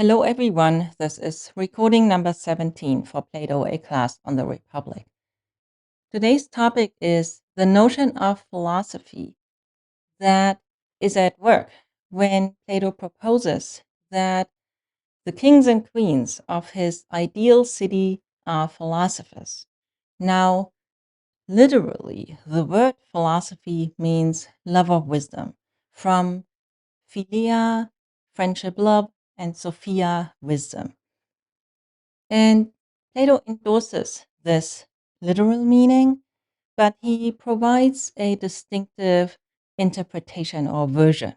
Hello, everyone. This is recording number 17 for Plato, a class on the Republic. Today's topic is the notion of philosophy that is at work when Plato proposes that the kings and queens of his ideal city are philosophers. Now, literally, the word philosophy means love of wisdom, from philia, friendship, love, and sophia, wisdom. And Plato endorses this literal meaning, but he provides a distinctive interpretation or version.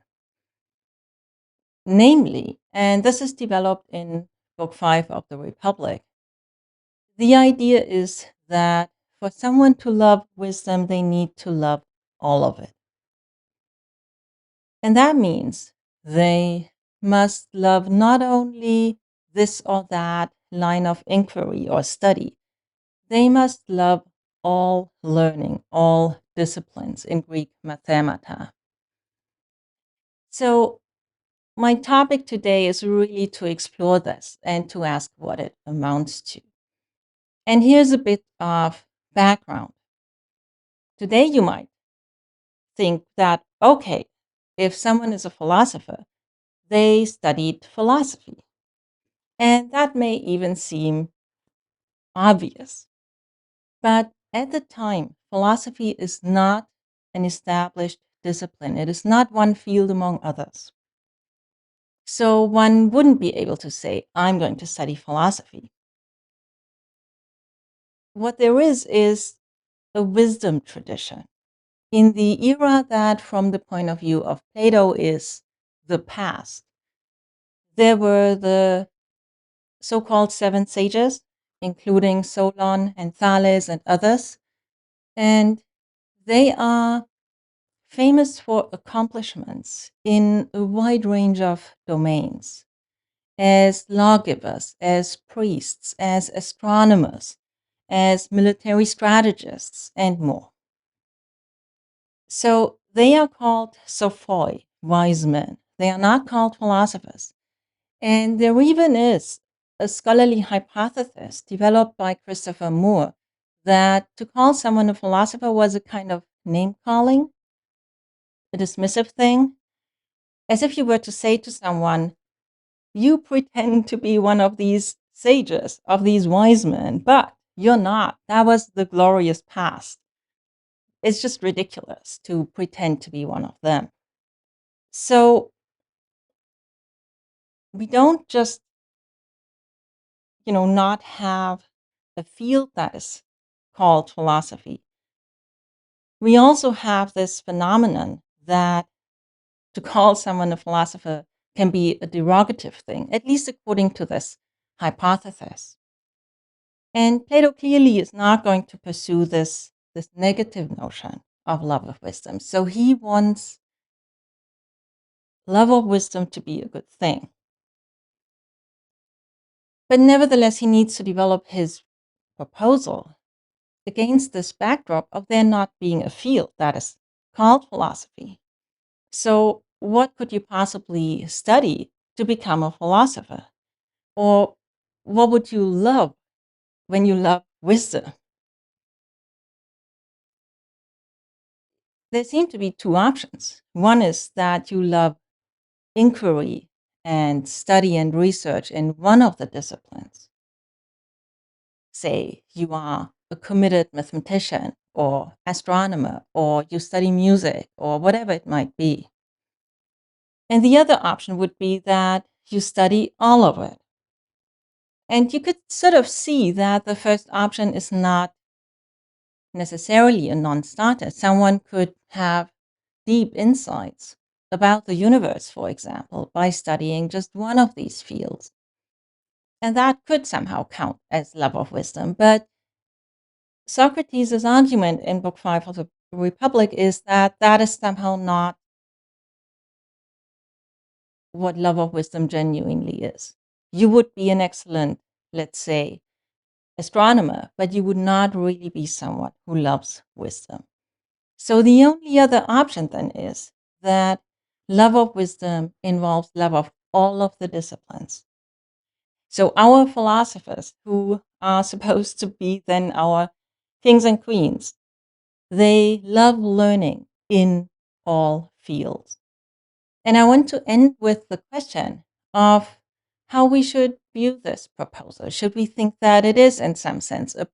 Namely, and this is developed in Book 5 of the Republic, the idea is that for someone to love wisdom, they need to love all of it. And that means they must love not only this or that line of inquiry or study, they must love all learning, all disciplines, in Greek, mathemata. So my topic today is really to explore this and to ask what it amounts to. And here's a bit of background. Today you might think that, okay, if someone is a philosopher, they studied philosophy. And that may even seem obvious. But at the time, philosophy is not an established discipline. It is not one field among others. So one wouldn't be able to say, I'm going to study philosophy. What there is a wisdom tradition. In the era that, from the point of view of Plato, is the past, there were the so-called seven sages, including Solon and Thales and others, and they are famous for accomplishments in a wide range of domains, as lawgivers, as priests, as astronomers, as military strategists, and more. So they are called sophoi, wise men. They are not called philosophers. And there even is a scholarly hypothesis developed by Christopher Moore that to call someone a philosopher was a kind of name calling, a dismissive thing, as if you were to say to someone, you pretend to be one of these sages, of these wise men, but you're not. That was the glorious past. It's just ridiculous to pretend to be one of them. So we don't just, not have a field that is called philosophy. We also have this phenomenon that to call someone a philosopher can be a derogative thing, at least according to this hypothesis. And Plato clearly is not going to pursue this negative notion of love of wisdom. So he wants love of wisdom to be a good thing. But nevertheless, he needs to develop his proposal against this backdrop of there not being a field that is called philosophy. So what could you possibly study to become a philosopher? Or what would you love when you love wisdom? There seem to be two options. One is that you love inquiry and study and research in one of the disciplines. Say you are a committed mathematician or astronomer, or you study music, or whatever it might be. And the other option would be that you study all of it. And you could sort of see that the first option is not necessarily a non-starter. Someone could have deep insights about the universe, for example, by studying just one of these fields. And that could somehow count as love of wisdom. But Socrates' argument in Book 5 of the Republic is that that is somehow not what love of wisdom genuinely is. You would be an excellent, let's say, astronomer, but you would not really be someone who loves wisdom. So the only other option then is that love of wisdom involves love of all of the disciplines. So our philosophers, who are supposed to be then our kings and queens, they love learning in all fields. And I want to end with the question of how we should view this proposal. Should we think that it is, in some sense, a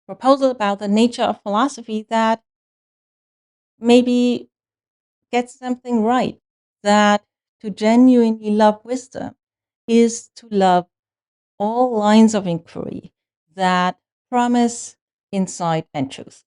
proposal about the nature of philosophy that maybe gets something right, that to genuinely love wisdom is to love all lines of inquiry that promise insight and truth?